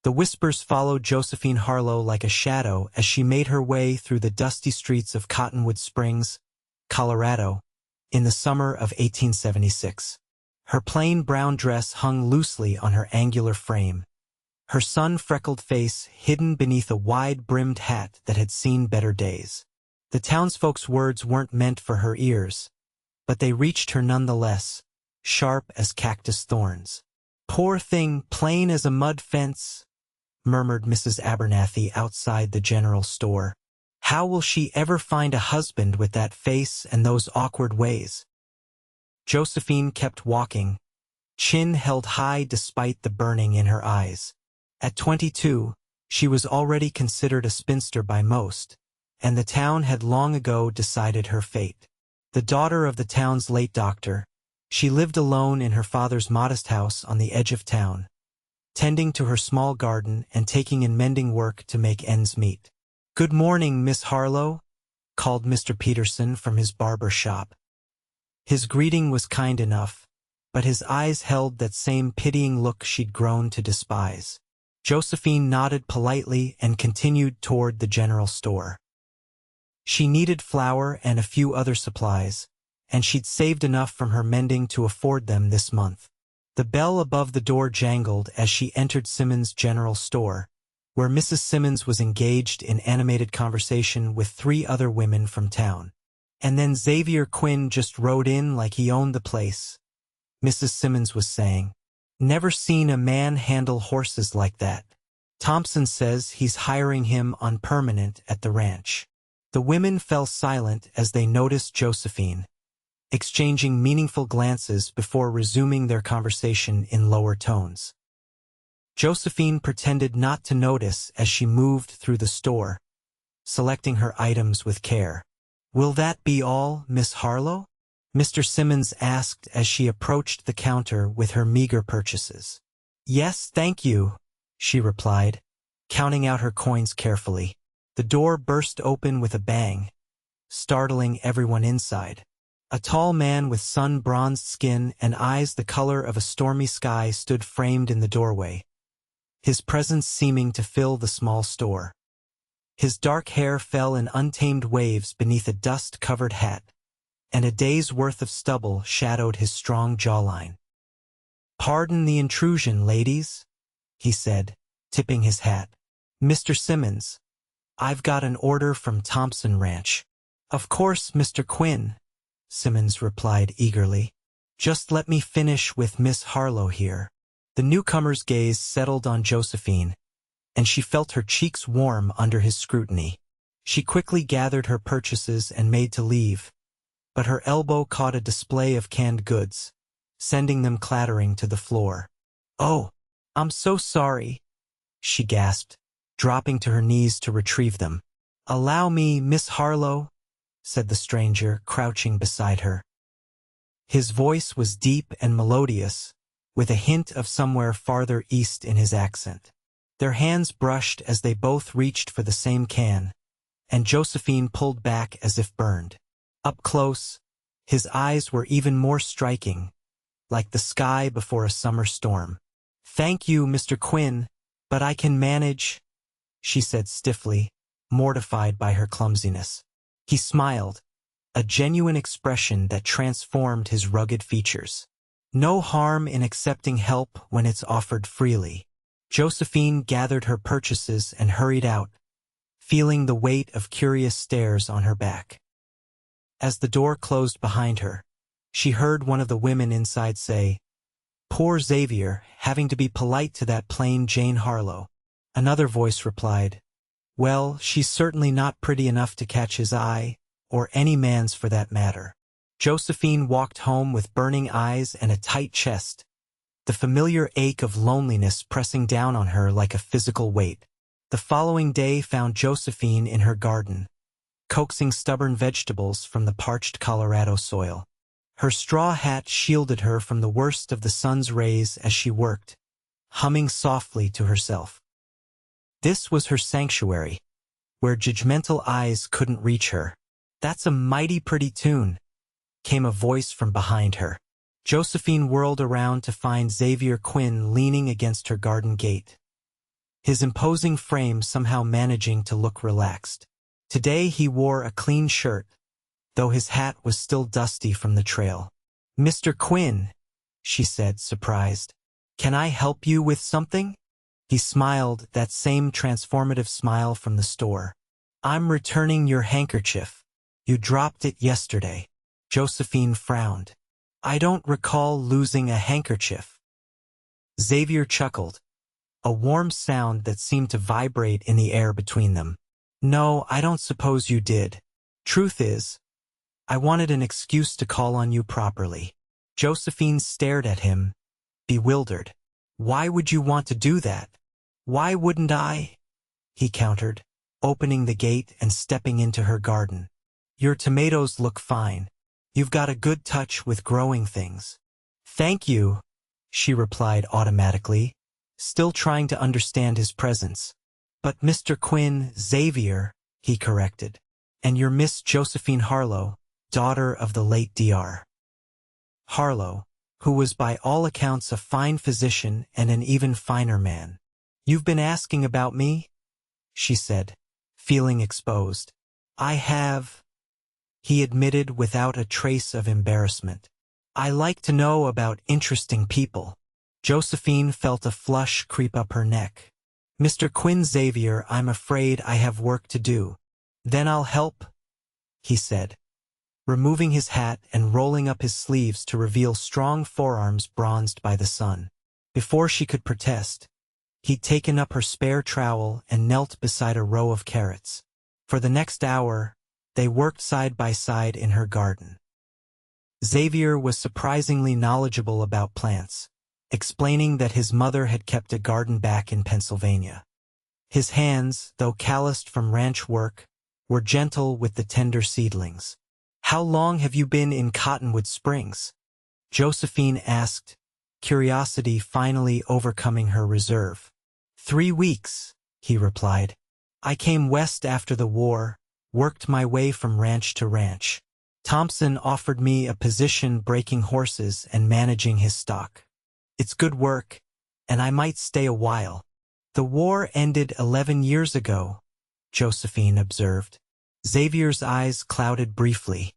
The whispers followed Josephine Harlow like a shadow as she made her way through the dusty streets of Cottonwood Springs, Colorado, in the summer of 1876. Her plain brown dress hung loosely on her angular frame, her sun-freckled face hidden beneath a wide-brimmed hat that had seen better days. The townsfolk's words weren't meant for her ears, but they reached her nonetheless, sharp as cactus thorns. "Poor thing, plain as a mud fence," murmured Mrs. Abernathy outside the general store. "How will she ever find a husband with that face and those awkward ways?" Josephine kept walking, chin held high despite the burning in her eyes. At 22, she was already considered a spinster by most, and the town had long ago decided her fate. The daughter of the town's late doctor, she lived alone in her father's modest house on the edge of town, tending to her small garden and taking in mending work to make ends meet. "Good morning, Miss Harlow," called Mr. Peterson from his barber shop. His greeting was kind enough, but his eyes held that same pitying look she'd grown to despise. Josephine nodded politely and continued toward the general store. She needed flour and a few other supplies, and she'd saved enough from her mending to afford them this month. The bell above the door jangled as she entered Simmons' general store, where Mrs. Simmons was engaged in animated conversation with 3 other women from town. "And then Xavier Quinn just rode in like he owned the place," Mrs. Simmons was saying. "Never seen a man handle horses like that. Thompson says he's hiring him on permanent at the ranch." The women fell silent as they noticed Josephine, exchanging meaningful glances before resuming their conversation in lower tones. Josephine pretended not to notice as she moved through the store, selecting her items with care. "Will that be all, Miss Harlow?" Mr. Simmons asked as she approached the counter with her meager purchases. "Yes, thank you," she replied, counting out her coins carefully. The door burst open with a bang, startling everyone inside. A tall man with sun-bronzed skin and eyes the color of a stormy sky stood framed in the doorway, his presence seeming to fill the small store. His dark hair fell in untamed waves beneath a dust-covered hat, and a day's worth of stubble shadowed his strong jawline. "Pardon the intrusion, ladies," he said, tipping his hat. "Mr. Simmons, I've got an order from Thompson Ranch." "Of course, Mr. Quinn," Simmons replied eagerly. "Just let me finish with Miss Harlow here." The newcomer's gaze settled on Josephine, and she felt her cheeks warm under his scrutiny. She quickly gathered her purchases and made to leave, but her elbow caught a display of canned goods, sending them clattering to the floor. "Oh, I'm so sorry," she gasped, dropping to her knees to retrieve them. "Allow me, Miss Harlow," said the stranger, crouching beside her. His voice was deep and melodious, with a hint of somewhere farther east in his accent. Their hands brushed as they both reached for the same can, and Josephine pulled back as if burned. Up close, his eyes were even more striking, like the sky before a summer storm. "Thank you, Mr. Quinn, but I can manage," she said stiffly, mortified by her clumsiness. He smiled, a genuine expression that transformed his rugged features. "No harm in accepting help when it's offered freely." Josephine gathered her purchases and hurried out, feeling the weight of curious stares on her back. As the door closed behind her, she heard one of the women inside say, "Poor Xavier, having to be polite to that plain Jane Harlow." Another voice replied, "Well, she's certainly not pretty enough to catch his eye, or any man's for that matter." Josephine walked home with burning eyes and a tight chest, the familiar ache of loneliness pressing down on her like a physical weight. The following day found Josephine in her garden, coaxing stubborn vegetables from the parched Colorado soil. Her straw hat shielded her from the worst of the sun's rays as she worked, humming softly to herself. This was her sanctuary, where judgmental eyes couldn't reach her. "That's a mighty pretty tune," came a voice from behind her. Josephine whirled around to find Xavier Quinn leaning against her garden gate. his imposing frame somehow managing to look relaxed. Today he wore a clean shirt, though his hat was still dusty from the trail. "Mr. Quinn," she said, surprised. "Can I help you with something?" He smiled, that same transformative smile from the store. "I'm returning your handkerchief. You dropped it yesterday." Josephine frowned. "I don't recall losing a handkerchief." Xavier chuckled, a warm sound that seemed to vibrate in the air between them. "No, I don't suppose you did. Truth is, I wanted an excuse to call on you properly." Josephine stared at him, bewildered. "Why would you want to do that?" "Why wouldn't I?" he countered, opening the gate and stepping into her garden. "Your tomatoes look fine. You've got a good touch with growing things." "Thank you," she replied automatically, still trying to understand his presence. "But Mr. Quinn, Xavier," he corrected. "And you're Miss Josephine Harlow, daughter of the late Dr. Harlow, who was by all accounts a fine physician and an even finer man. You've been asking about me?" she said, feeling exposed. "I have," he admitted without a trace of embarrassment. "I like to know about interesting people." Josephine felt a flush creep up her neck. "Mr. Quinn, Xavier, I'm afraid I have work to do." "Then I'll help," he said, removing his hat and rolling up his sleeves to reveal strong forearms bronzed by the sun. Before she could protest, he'd taken up her spare trowel and knelt beside a row of carrots. For the next hour, they worked side by side in her garden. Xavier was surprisingly knowledgeable about plants, explaining that his mother had kept a garden back in Pennsylvania. His hands, though calloused from ranch work, were gentle with the tender seedlings. "How long have you been in Cottonwood Springs?" Josephine asked, curiosity finally overcoming her reserve. 3 weeks, he replied. "I came west after the war, worked my way from ranch to ranch. Thompson offered me a position breaking horses and managing his stock. It's good work, and I might stay a while." "The war ended 11 years ago," Josephine observed. Xavier's eyes clouded briefly.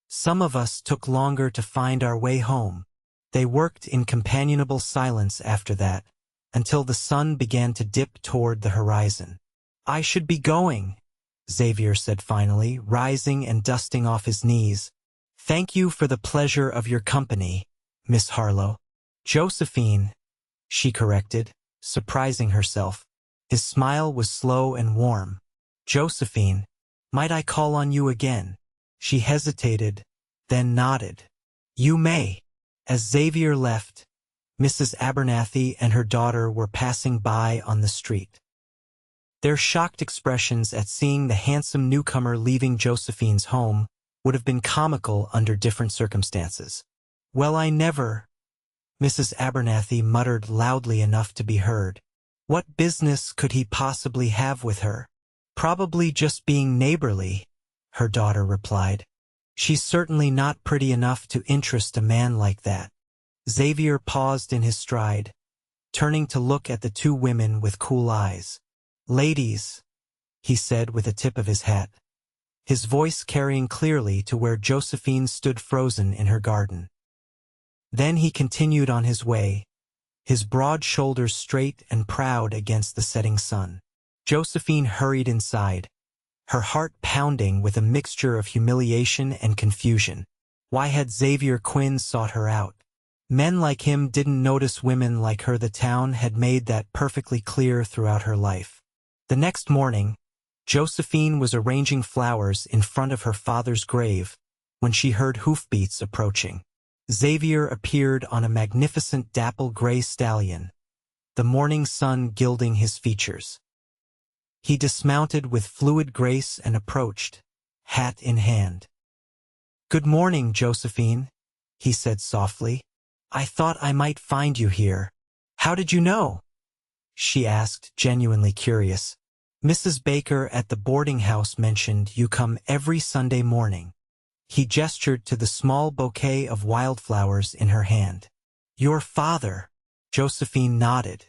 "Some of us took longer to find our way home." They worked in companionable silence after that, until the sun began to dip toward the horizon. "I should be going," Xavier said finally, rising and dusting off his knees. "Thank you for the pleasure of your company, Miss Harlow." "Josephine," she corrected, surprising herself. His smile was slow and warm. "Josephine, might I call on you again?" She hesitated, then nodded. "You may." As Xavier left, Mrs. Abernathy and her daughter were passing by on the street. Their shocked expressions at seeing the handsome newcomer leaving Josephine's home would have been comical under different circumstances. "Well, I never," Mrs. Abernathy muttered loudly enough to be heard. "What business could he possibly have with her?" "Probably just being neighborly," her daughter replied. "She's certainly not pretty enough to interest a man like that." Xavier paused in his stride, turning to look at the two women with cool eyes. "Ladies," he said with a tip of his hat, his voice carrying clearly to where Josephine stood frozen in her garden. Then he continued on his way, his broad shoulders straight and proud against the setting sun. Josephine hurried inside, her heart pounding with a mixture of humiliation and confusion. Why had Xavier Quinn sought her out? Men like him didn't notice women like her. The town had made that perfectly clear throughout her life. The next morning, Josephine was arranging flowers in front of her father's grave when she heard hoofbeats approaching. Xavier appeared on a magnificent dapple gray stallion, the morning sun gilding his features. He dismounted with fluid grace and approached, hat in hand. "Good morning, Josephine," he said softly. "I thought I might find you here." "How did you know?" she asked, genuinely curious. "Mrs. Baker at the boarding house mentioned you come every Sunday morning." He gestured to the small bouquet of wildflowers in her hand. "Your father," Josephine nodded.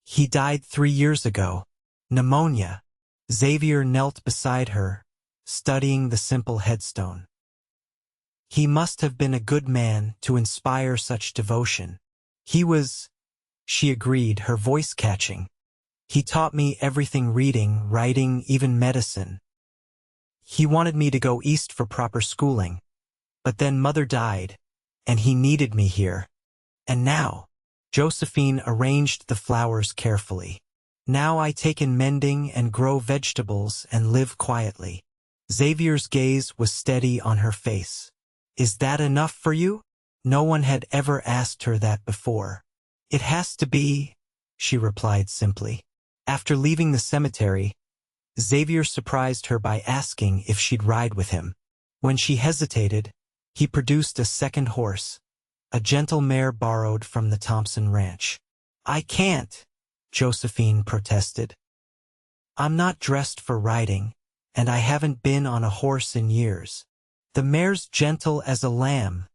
He died 3 years ago. Pneumonia. Xavier knelt beside her, studying the simple headstone. He must have been a good man to inspire such devotion. He was, she agreed, her voice catching. He taught me everything: reading, writing, even medicine. He wanted me to go east for proper schooling. But then Mother died, and he needed me here. And now, Josephine arranged the flowers carefully. Now I take in mending and grow vegetables and live quietly. Xavier's gaze was steady on her face. Is that enough for you? No one had ever asked her that before. It has to be, she replied simply. After leaving the cemetery, Xavier surprised her by asking if she'd ride with him. When she hesitated, he produced a second horse, a gentle mare borrowed from the Thompson ranch. I can't, Josephine protested. I'm not dressed for riding, and I haven't been on a horse in years. The mare's gentle as a lamb,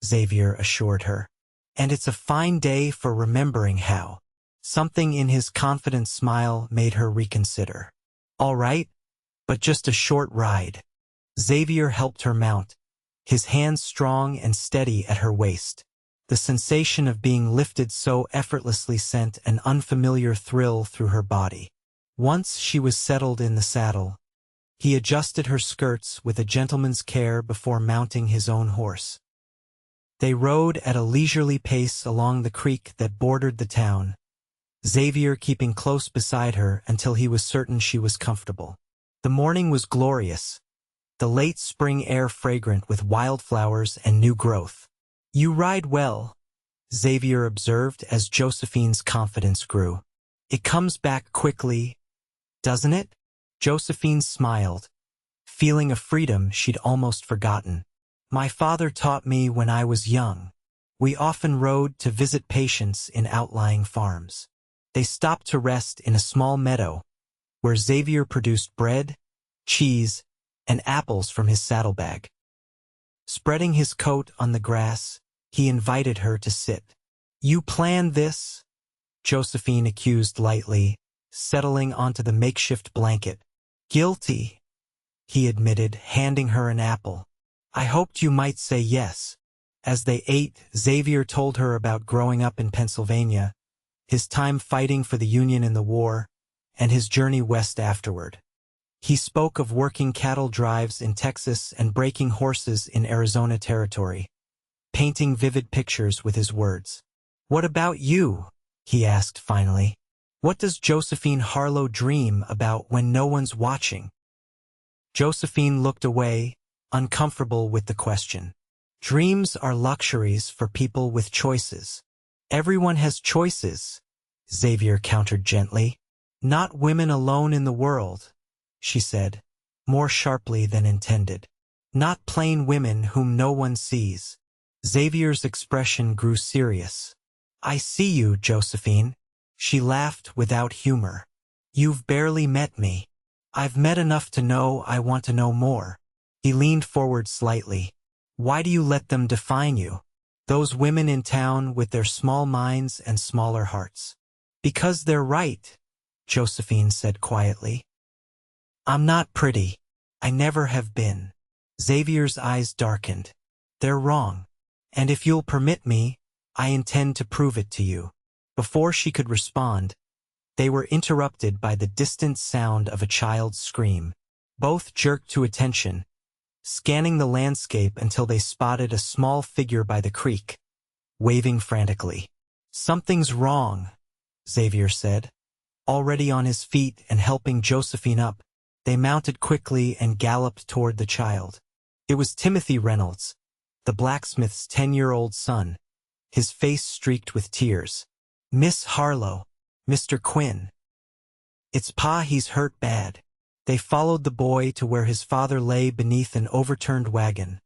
Xavier assured her. And it's a fine day for remembering how. Something in his confident smile made her reconsider. All right, but just a short ride. Xavier helped her mount, his hands strong and steady at her waist. The sensation of being lifted so effortlessly sent an unfamiliar thrill through her body. Once she was settled in the saddle, he adjusted her skirts with a gentleman's care before mounting his own horse. They rode at a leisurely pace along the creek that bordered the town, Xavier keeping close beside her until he was certain she was comfortable. The morning was glorious, the late spring air fragrant with wildflowers and new growth. You ride well, Xavier observed as Josephine's confidence grew. It comes back quickly, doesn't it? Josephine smiled, feeling a freedom she'd almost forgotten. My father taught me when I was young. We often rode to visit patients in outlying farms. They stopped to rest in a small meadow, where Xavier produced bread, cheese, and apples from his saddlebag. Spreading his coat on the grass, he invited her to sit. You planned this? Josephine accused lightly, settling onto the makeshift blanket. Guilty, he admitted, handing her an apple. I hoped you might say yes. As they ate, Xavier told her about growing up in Pennsylvania, his time fighting for the Union in the war, and his journey west afterward. He spoke of working cattle drives in Texas and breaking horses in Arizona territory, painting vivid pictures with his words. What about you? He asked finally. What does Josephine Harlow dream about when no one's watching? Josephine looked away, uncomfortable with the question. Dreams are luxuries for people with choices. Everyone has choices, Xavier countered gently. Not women alone in the world, she said, more sharply than intended. Not plain women whom no one sees. Xavier's expression grew serious. I see you, Josephine. She laughed without humor. You've barely met me. I've met enough to know I want to know more. He leaned forward slightly. Why do you let them define you? Those women in town with their small minds and smaller hearts. Because they're right, Josephine said quietly. I'm not pretty. I never have been. Xavier's eyes darkened. They're wrong. And if you'll permit me, I intend to prove it to you. Before she could respond, they were interrupted by the distant sound of a child's scream. Both jerked to attention, scanning the landscape until they spotted a small figure by the creek, waving frantically. Something's wrong, Xavier said. Already on his feet and helping Josephine up, they mounted quickly and galloped toward the child. It was Timothy Reynolds, the blacksmith's 10-year-old son, his face streaked with tears. Miss Harlow, Mr. Quinn. It's Pa, he's hurt bad. They followed the boy to where his father lay beneath an overturned wagon,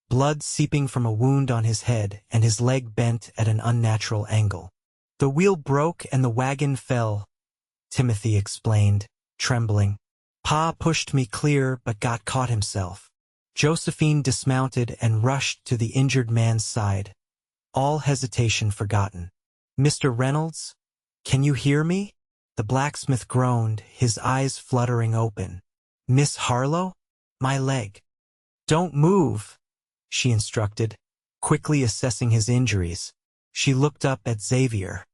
blood seeping from a wound on his head and his leg bent at an unnatural angle. The wheel broke and the wagon fell, Timothy explained, trembling. Pa pushed me clear but got caught himself. Josephine dismounted and rushed to the injured man's side, all hesitation forgotten. Mr. Reynolds? Can you hear me? The blacksmith groaned, his eyes fluttering open. Miss Harlow? My leg. Don't move, she instructed, quickly assessing his injuries. She looked up at Xavier.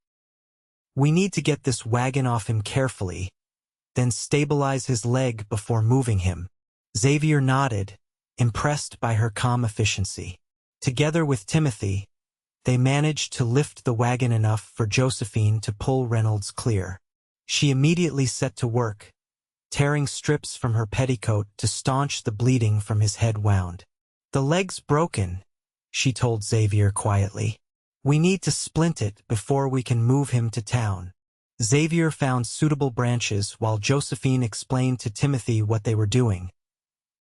We need to get this wagon off him carefully, then stabilize his leg before moving him. Xavier nodded, impressed by her calm efficiency. Together with Timothy, they managed to lift the wagon enough for Josephine to pull Reynolds clear. She immediately set to work, tearing strips from her petticoat to staunch the bleeding from his head wound. The leg's broken, she told Xavier quietly. We need to splint it before we can move him to town. Xavier found suitable branches while Josephine explained to Timothy what they were doing,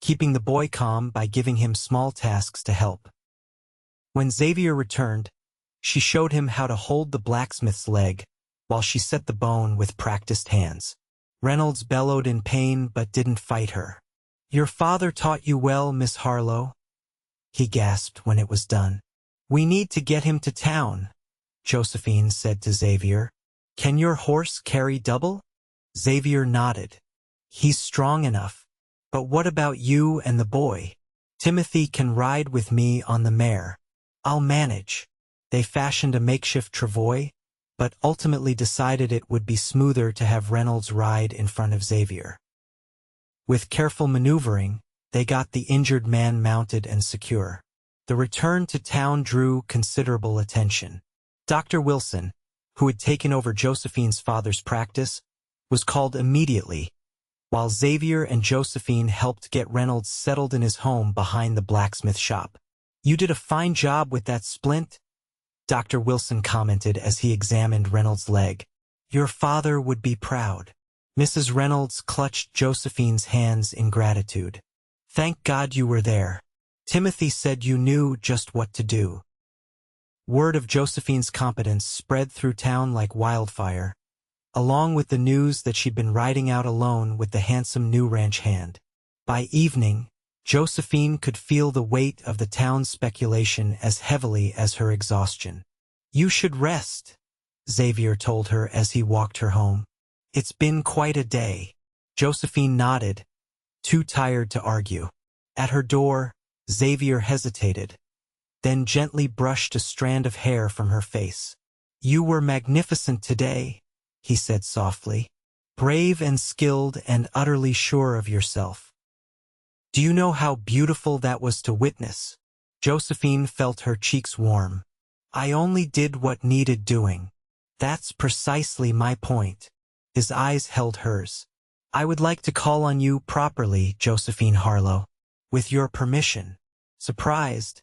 keeping the boy calm by giving him small tasks to help. When Xavier returned, she showed him how to hold the blacksmith's leg while she set the bone with practiced hands. Reynolds bellowed in pain but didn't fight her. Your father taught you well, Miss Harlow, he gasped when it was done. We need to get him to town, Josephine said to Xavier. Can your horse carry double? Xavier nodded. He's strong enough. But what about you and the boy? Timothy can ride with me on the mare. I'll manage. They fashioned a makeshift travois, but ultimately decided it would be smoother to have Reynolds ride in front of Xavier. With careful maneuvering, they got the injured man mounted and secure. The return to town drew considerable attention. Dr. Wilson, who had taken over Josephine's father's practice, was called immediately, while Xavier and Josephine helped get Reynolds settled in his home behind the blacksmith shop. You did a fine job with that splint, Dr. Wilson commented as he examined Reynolds' leg. Your father would be proud. Mrs. Reynolds clutched Josephine's hands in gratitude. Thank God you were there. Timothy said you knew just what to do. Word of Josephine's competence spread through town like wildfire, along with the news that she'd been riding out alone with the handsome new ranch hand. By evening, Josephine could feel the weight of the town's speculation as heavily as her exhaustion. You should rest, Xavier told her as he walked her home. It's been quite a day. Josephine nodded, too tired to argue. At her door, Xavier hesitated, then gently brushed a strand of hair from her face. You were magnificent today, he said softly. Brave and skilled and utterly sure of yourself. Do you know how beautiful that was to witness? Josephine felt her cheeks warm. I only did what needed doing. That's precisely my point. His eyes held hers. I would like to call on you properly, Josephine Harlow. With your permission. Surprised,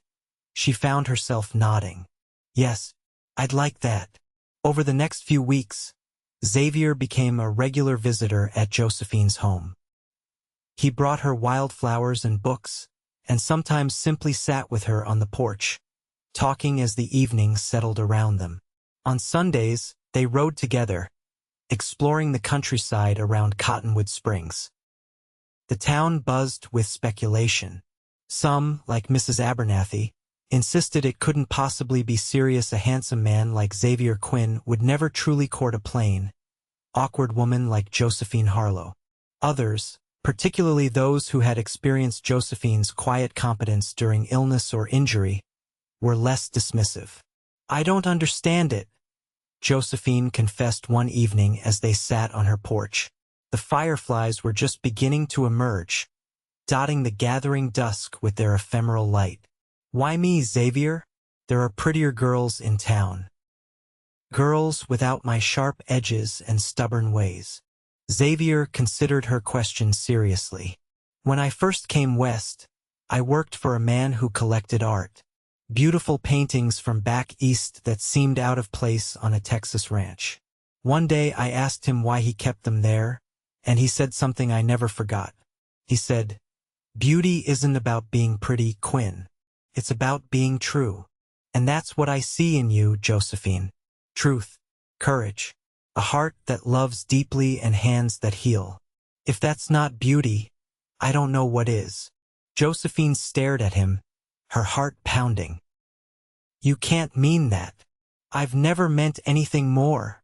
she found herself nodding. Yes, I'd like that. Over the next few weeks, Xavier became a regular visitor at Josephine's home. He brought her wildflowers and books, and sometimes simply sat with her on the porch, talking as the evening settled around them. On Sundays, they rode together, exploring the countryside around Cottonwood Springs. The town buzzed with speculation. Some, like Mrs. Abernathy, insisted it couldn't possibly be serious a handsome man like Xavier Quinn would never truly court a plain, awkward woman like Josephine Harlow. Others, particularly those who had experienced Josephine's quiet competence during illness or injury, were less dismissive. I don't understand it, Josephine confessed one evening as they sat on her porch. The fireflies were just beginning to emerge, dotting the gathering dusk with their ephemeral light. Why me, Xavier? There are prettier girls in town. Girls without my sharp edges and stubborn ways. Xavier considered her question seriously. When I first came west, I worked for a man who collected art. Beautiful paintings from back east that seemed out of place on a Texas ranch. One day I asked him why he kept them there, and he said something I never forgot. He said, "Beauty isn't about being pretty, Quinn. It's about being true. And that's what I see in you, Josephine. Truth, courage, a heart that loves deeply and hands that heal. If that's not beauty, I don't know what is." Josephine stared at him, her heart pounding. You can't mean that. I've never meant anything more.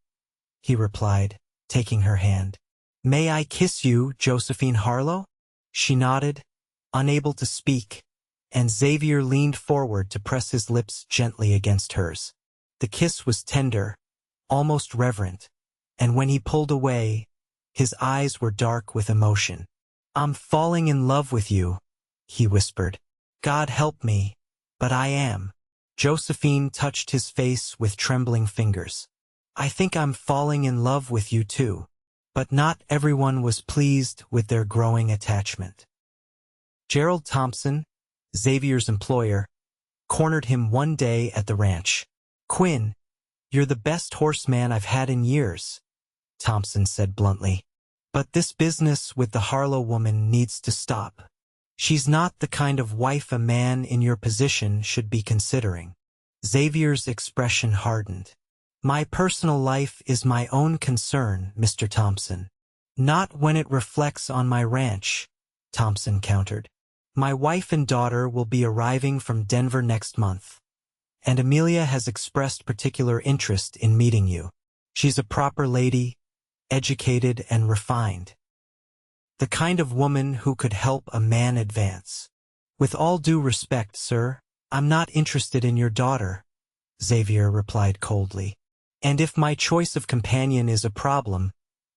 he replied, taking her hand. May I kiss you, Josephine Harlow? She nodded, unable to speak, and Xavier leaned forward to press his lips gently against hers. The kiss was tender, almost reverent, and when he pulled away, his eyes were dark with emotion. I'm falling in love with you, he whispered. God help me, but I am. Josephine touched his face with trembling fingers. I think I'm falling in love with you too. But not everyone was pleased with their growing attachment. Gerald Thompson, Xavier's employer, cornered him one day at the ranch. Quinn, you're the best horseman I've had in years, Thompson said bluntly. But this business with the Harlow woman needs to stop. She's not the kind of wife a man in your position should be considering. Xavier's expression hardened. My personal life is my own concern, Mr. Thompson. Not when it reflects on my ranch, Thompson countered. My wife and daughter will be arriving from Denver next month, and Amelia has expressed particular interest in meeting you. She's a proper lady, educated and refined. The kind of woman who could help a man advance. With all due respect, sir, I'm not interested in your daughter, Xavier replied coldly. And if my choice of companion is a problem,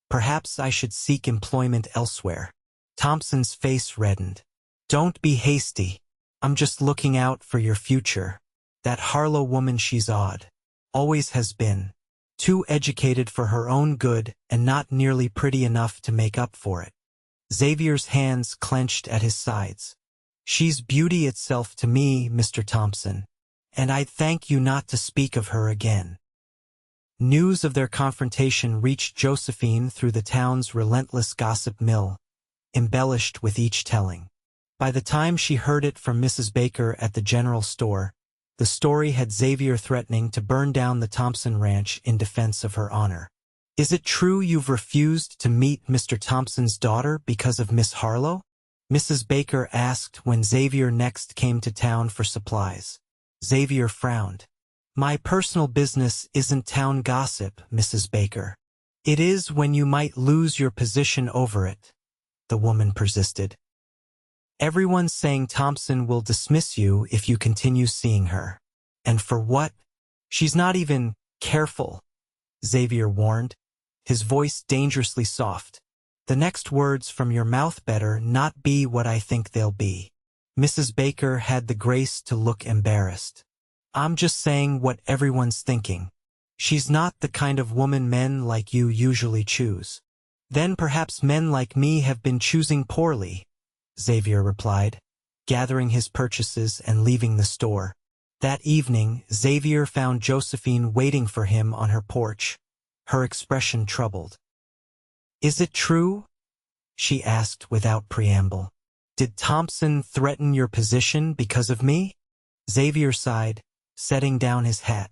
perhaps I should seek employment elsewhere. Thompson's face reddened. Don't be hasty. I'm just looking out for your future. That Harlow woman, she's odd. Always has been. Too educated for her own good and not nearly pretty enough to make up for it. Xavier's hands clenched at his sides. She's beauty itself to me, Mr. Thompson, and I'd thank you not to speak of her again. News of their confrontation reached Josephine through the town's relentless gossip mill, embellished with each telling. By the time she heard it from Mrs. Baker at the general store, the story had Xavier threatening to burn down the Thompson ranch in defense of her honor. Is it true you've refused to meet Mr. Thompson's daughter because of Miss Harlow? Mrs. Baker asked when Xavier next came to town for supplies. Xavier frowned. My personal business isn't town gossip, Mrs. Baker. It is when you might lose your position over it, the woman persisted. Everyone's saying Thompson will dismiss you if you continue seeing her. And for what? She's not even careful, Xavier warned, his voice dangerously soft. The next words from your mouth better not be what I think they'll be. Mrs. Baker had the grace to look embarrassed. I'm just saying what everyone's thinking. She's not the kind of woman men like you usually choose. Then perhaps men like me have been choosing poorly, Xavier replied, gathering his purchases and leaving the store. That evening, Xavier found Josephine waiting for him on her porch, her expression troubled. Is it true? She asked without preamble. Did Thompson threaten your position because of me? Xavier sighed, setting down his hat.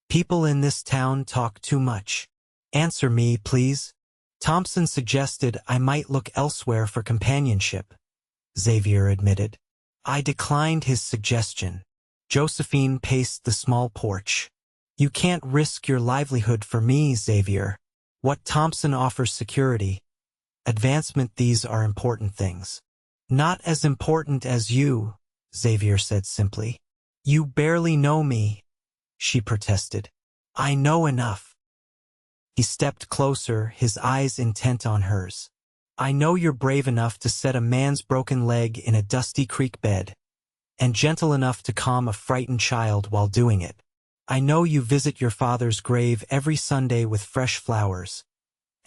People in this town talk too much. Answer me, please. Thompson suggested I might look elsewhere for companionship, Xavier admitted. I declined his suggestion. Josephine paced the small porch. You can't risk your livelihood for me, Xavier. What Thompson offers security, advancement, these are important things. Not as important as you, Xavier said simply. You barely know me, she protested. I know enough. He stepped closer, his eyes intent on hers. I know you're brave enough to set a man's broken leg in a dusty creek bed, and gentle enough to calm a frightened child while doing it. I know you visit your father's grave every Sunday with fresh flowers,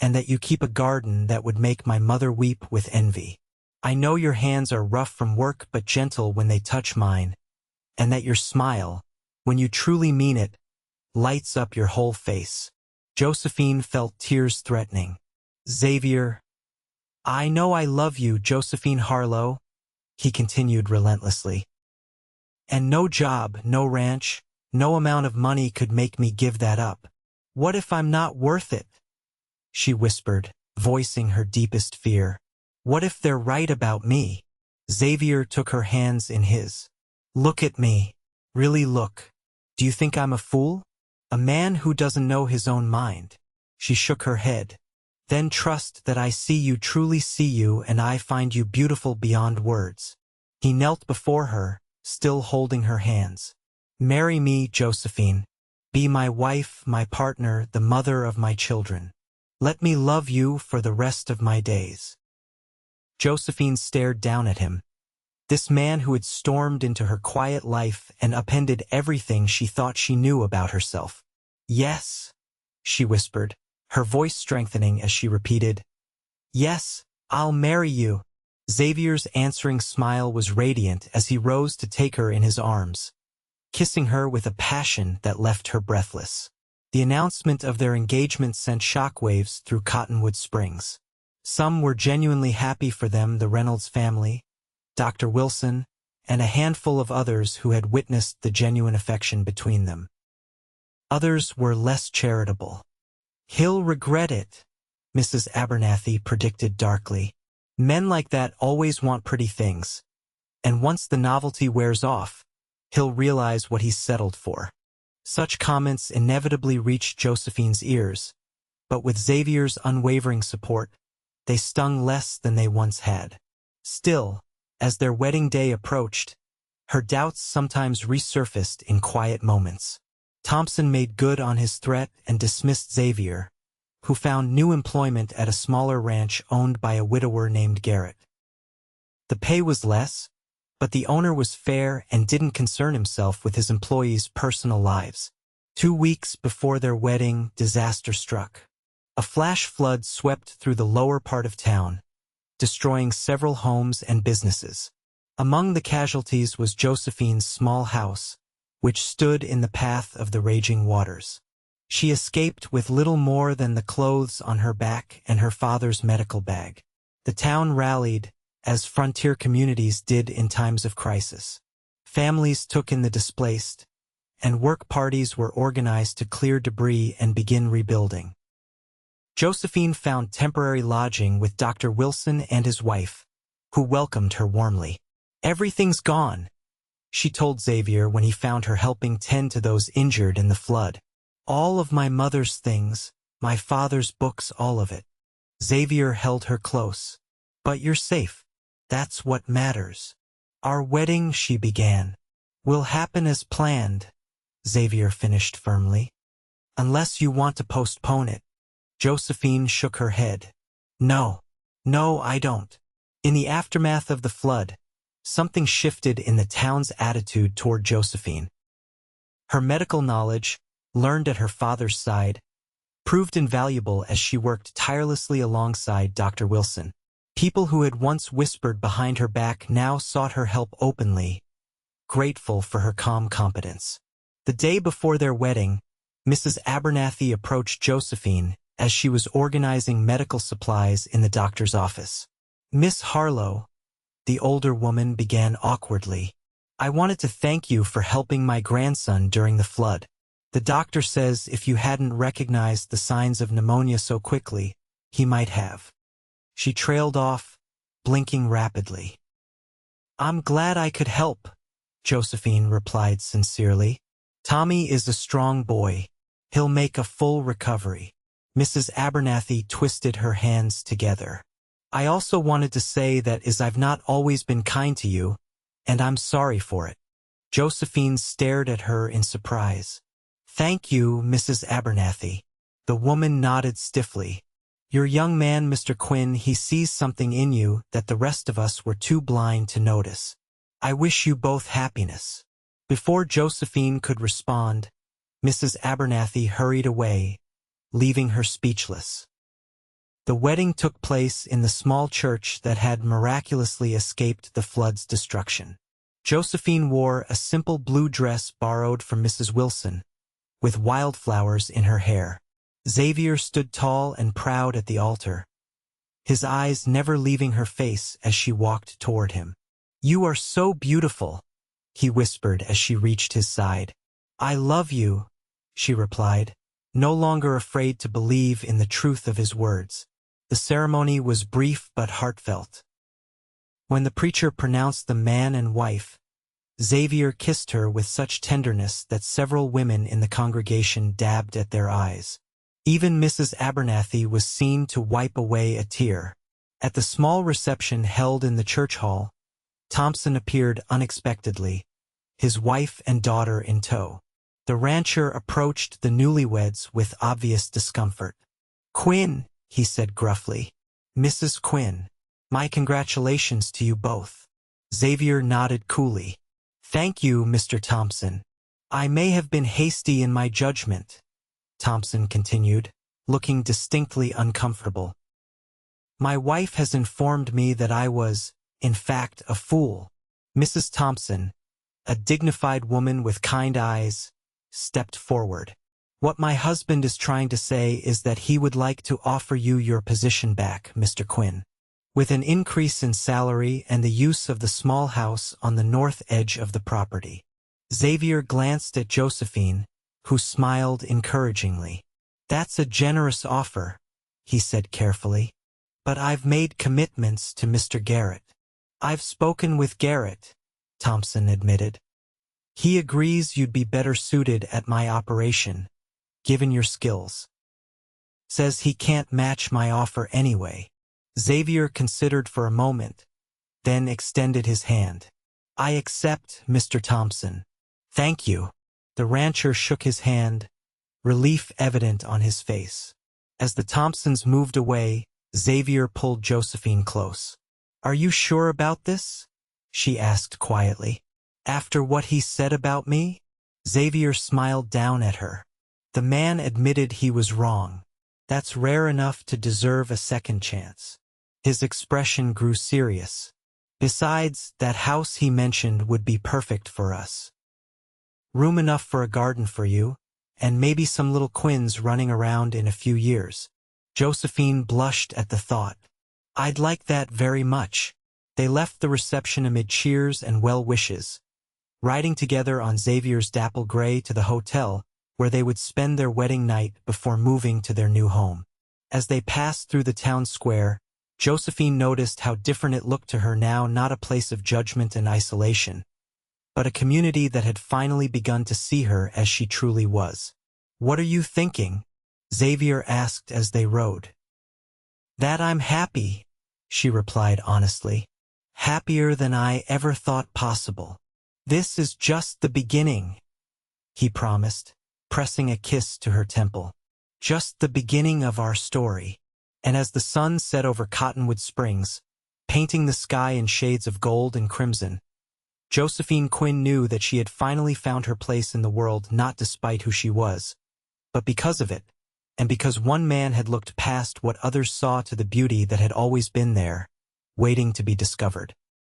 and that you keep a garden that would make my mother weep with envy. I know your hands are rough from work but gentle when they touch mine, and that your smile, when you truly mean it, lights up your whole face. Josephine felt tears threatening. Xavier, I know I love you, Josephine Harlow, he continued relentlessly. And no job, no ranch, no amount of money could make me give that up. What if I'm not worth it? She whispered, voicing her deepest fear. What if they're right about me? Xavier took her hands in his. Look at me. Really look. Do you think I'm a fool? A man who doesn't know his own mind. She shook her head. Then trust that I see you, truly see you, and I find you beautiful beyond words. He knelt before her, still holding her hands. Marry me, Josephine. Be my wife, my partner, the mother of my children. Let me love you for the rest of my days. Josephine stared down at him. This man who had stormed into her quiet life and upended everything she thought she knew about herself. Yes, she whispered, her voice strengthening as she repeated, yes, I'll marry you. Xavier's answering smile was radiant as he rose to take her in his arms, kissing her with a passion that left her breathless. The announcement of their engagement sent shockwaves through Cottonwood Springs. Some were genuinely happy for them, the Reynolds family, Dr. Wilson, and a handful of others who had witnessed the genuine affection between them. Others were less charitable. He'll regret it, Mrs. Abernathy predicted darkly. Men like that always want pretty things, and once the novelty wears off, he'll realize what he's settled for. Such comments inevitably reached Josephine's ears, but with Xavier's unwavering support, they stung less than they once had. Still, as their wedding day approached, her doubts sometimes resurfaced in quiet moments. Thompson made good on his threat and dismissed Xavier, who found new employment at a smaller ranch owned by a widower named Garrett. The pay was less, but the owner was fair and didn't concern himself with his employees' personal lives. 2 weeks before their wedding, disaster struck. A flash flood swept through the lower part of town, destroying several homes and businesses. Among the casualties was Josephine's small house, which stood in the path of the raging waters. She escaped with little more than the clothes on her back and her father's medical bag. The town rallied, as frontier communities did in times of crisis. Families took in the displaced, and work parties were organized to clear debris and begin rebuilding. Josephine found temporary lodging with Dr. Wilson and his wife, who welcomed her warmly. Everything's gone, she told Xavier when he found her helping tend to those injured in the flood. All of my mother's things, my father's books, all of it. Xavier held her close. But you're safe. That's what matters. Our wedding, she began, will happen as planned, Xavier finished firmly. Unless you want to postpone it. Josephine shook her head. No, I don't. In the aftermath of the flood, something shifted in the town's attitude toward Josephine. Her medical knowledge, learned at her father's side, proved invaluable as she worked tirelessly alongside Dr. Wilson. People who had once whispered behind her back now sought her help openly, grateful for her calm competence. The day before their wedding, Mrs. Abernathy approached Josephine as she was organizing medical supplies in the doctor's office. Miss Harlow, the older woman began awkwardly, I wanted to thank you for helping my grandson during the flood. The doctor says if you hadn't recognized the signs of pneumonia so quickly, he might have. She trailed off, blinking rapidly. I'm glad I could help, Josephine replied sincerely. Tommy is a strong boy. He'll make a full recovery. Mrs. Abernathy twisted her hands together. I also wanted to say that I've not always been kind to you, and I'm sorry for it. Josephine stared at her in surprise. Thank you, Mrs. Abernathy. The woman nodded stiffly. Your young man, Mr. Quinn, he sees something in you that the rest of us were too blind to notice. I wish you both happiness. Before Josephine could respond, Mrs. Abernathy hurried away, leaving her speechless. The wedding took place in the small church that had miraculously escaped the flood's destruction. Josephine wore a simple blue dress borrowed from Mrs. Wilson, with wildflowers in her hair. Xavier stood tall and proud at the altar, his eyes never leaving her face as she walked toward him. You are so beautiful, he whispered as she reached his side. I love you, she replied, no longer afraid to believe in the truth of his words. The ceremony was brief but heartfelt. When the preacher pronounced them man and wife, Xavier kissed her with such tenderness that several women in the congregation dabbed at their eyes. Even Mrs. Abernathy was seen to wipe away a tear. At the small reception held in the church hall, Thompson appeared unexpectedly, his wife and daughter in tow. The rancher approached the newlyweds with obvious discomfort. "Quinn," he said gruffly. "Mrs. Quinn, my congratulations to you both." Xavier nodded coolly. "Thank you, Mr. Thompson. I may have been hasty in my judgment," Thompson continued, looking distinctly uncomfortable. "My wife has informed me that I was, in fact, a fool." Mrs. Thompson, a dignified woman with kind eyes, stepped forward. "What my husband is trying to say is that he would like to offer you your position back, Mr. Quinn, with an increase in salary and the use of the small house on the north edge of the property." Xavier glanced at Josephine, who smiled encouragingly. "That's a generous offer," he said carefully. "But I've made commitments to Mr. Garrett." "I've spoken with Garrett," Thompson admitted. "He agrees you'd be better suited at my operation, given your skills. Says he can't match my offer anyway." Xavier considered for a moment, then extended his hand. "I accept, Mr. Thompson." "Thank you." The rancher shook his hand, relief evident on his face. As the Thompsons moved away, Xavier pulled Josephine close. "Are you sure about this?" she asked quietly. "After what he said about me?" Xavier smiled down at her. The man admitted he was wrong. That's rare enough to deserve a second chance. His expression grew serious. "Besides, that house he mentioned would be perfect for us. Room enough for a garden for you, and maybe some little Quinns running around in a few years." Josephine blushed at the thought. "I'd like that very much." They left the reception amid cheers and well wishes, riding together on Xavier's dapple gray to the hotel where they would spend their wedding night before moving to their new home. As they passed through the town square, Josephine noticed how different it looked to her now, not a place of judgment and isolation, but a community that had finally begun to see her as she truly was. "What are you thinking?" Xavier asked as they rode. "That I'm happy," she replied honestly. "Happier than I ever thought possible." "This is just the beginning," he promised, pressing a kiss to her temple. "Just the beginning of our story." And as the sun set over Cottonwood Springs, painting the sky in shades of gold and crimson, Josephine Quinn knew that she had finally found her place in the world, not despite who she was, but because of it, and because one man had looked past what others saw to the beauty that had always been there, waiting to be discovered.